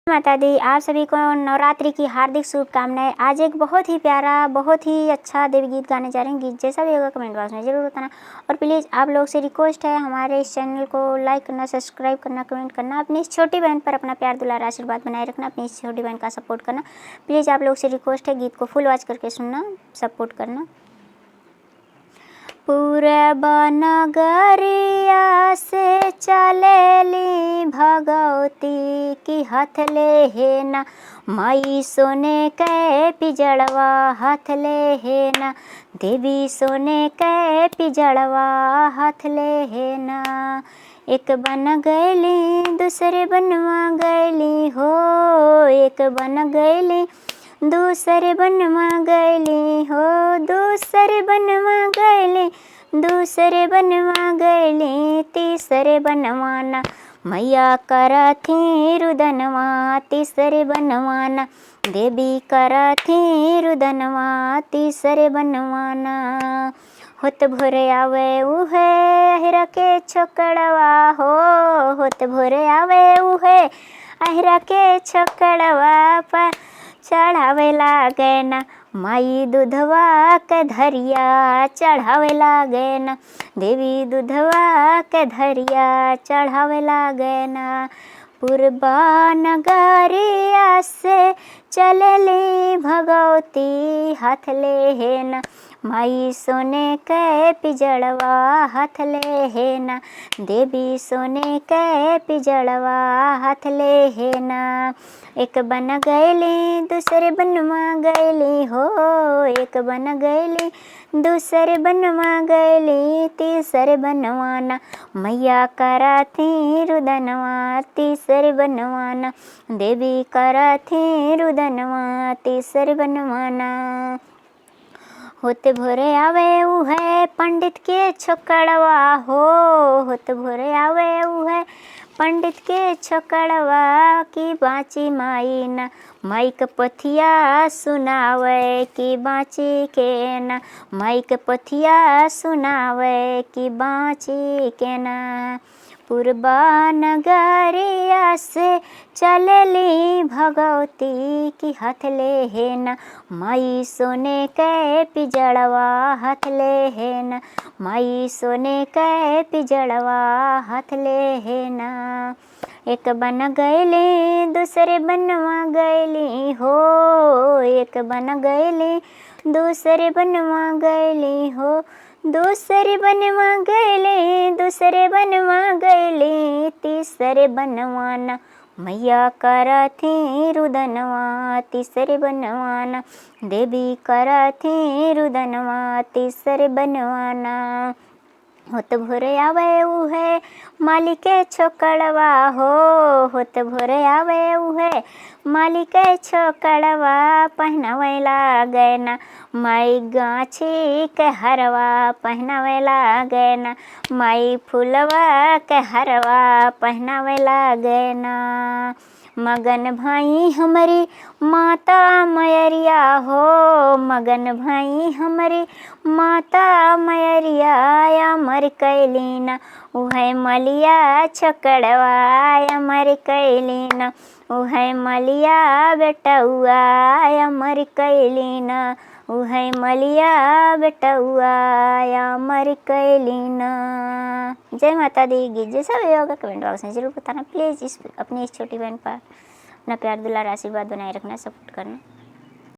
माता दी, आप सभी को नवरात्रि की हार्दिक शुभकामनाएं। आज एक बहुत ही प्यारा, बहुत ही अच्छा देवी गीत गाने जा रहे हैं। गीत जैसा भी होगा कमेंट बॉक्स में जरूर बताना। और प्लीज़ आप लोग से रिक्वेस्ट है, हमारे इस चैनल को लाइक करना, सब्सक्राइब करना, कमेंट करना, अपनी इस छोटी बहन पर अपना प्यार दुलार आशीर्वाद बनाए रखना, अपनी इस छोटी बहन का सपोर्ट करना। प्लीज़ आप लोग से रिक्वेस्ट है, गीत को फुल वॉच करके सुनना, सपोर्ट करना। पूरब नगरिया से चलेली भगवती की हाथ ले है ना, माई सोने के पिजड़वा हाथ ले है ना, देवी सोने के पिजड़वा हाथ ले है ना। एक बन गईली दूसरे बनवा गईली हो, एक बन गईली दूसरे बनवा गईली हो, दूसरे बनवा गईली, दूसरे बनवा गईली, तीसरे बनवाना मैया करथी रुदनवा, तीसरे बनवाना देवी करथी रुदनवा, तीसरे बनवाना। होत भोरे आवे उहे अहिरा के छोकड़वा हो, होत भोरे आवे उहे अहिरा के छोकड़वा पर चढ़ावे लागे ना, माई दूधवा के धरिया चढ़ावे लागे ना, देवी दूधवा के धरिया चढ़ावे लागे ना। पूर्वा नगरिया से चलेली भगवती हाथ ले है ना, माई सोने के पिजड़वा हाथ ले है ना, देवी सोने के पिजड़वा हाथ ले है ना। एक बन गईली दूसरे बनवा गईली हो, एक बन गईली दूसरे बनवा गईली, तीसरे बनवाना मैया करथी रुदनवा, तीसरे बनवाना देवी करथी रुदनवा, तीसरे बनवाना। होते भोरे आवे उहे पंडित के छोकड़वा हो, होते भोरे आवे उहे पंडित के छोकड़वा की बाँची माई ना, माई के पथिया सुनावे की बाँची के ना, माई के पथिया सुनावे की बाँची के ना। पूर्वा नगरिया से चलेली भगवती की हाथ ले है ना, माई सोने के पिजड़वा हाथ ले है ना, माई सोने के पिजड़वा हाथ ले है ना। एक बन गईली दूसरे बनवा गईली हो, एक बन गईली दूसरे बनवा गईली हो, दूसरे बनवा गईली, दूसरे बनवा गईली, तीसरे बनवाना मैया करथी रुदनवा, तीसरे बनवाना देवी करथी रुदनवा, तीसरे बनवाना। होत भोरे आवे उहे माली के छोकड़वा हो, होत भोरे आवे उहे माली के छोकड़वा पहनावे लागे ना, माई गाछी के हरवा पहनावे लागे ना, माई फूलवा के हरवा पहनावे लागे ना। मगन भाई हमारी माता मयरिया हो, मगन भाई हमारी माता मयरिया अमर कैलीना, उहे मलिया छोकड़वा अमर कैलीना, उहे मलिया बेटउआ अमर कैलीना, उहे मलिया बेटउआ अमर कैलीना। जय माता दी। गीत जैसा भी होगा कमेंट बॉक्स में जरूर बताना। प्लीज़ अपनी इस छोटी बहन पर अपना प्यार दुलार आशीर्वाद बनाए रखना, सपोर्ट करना।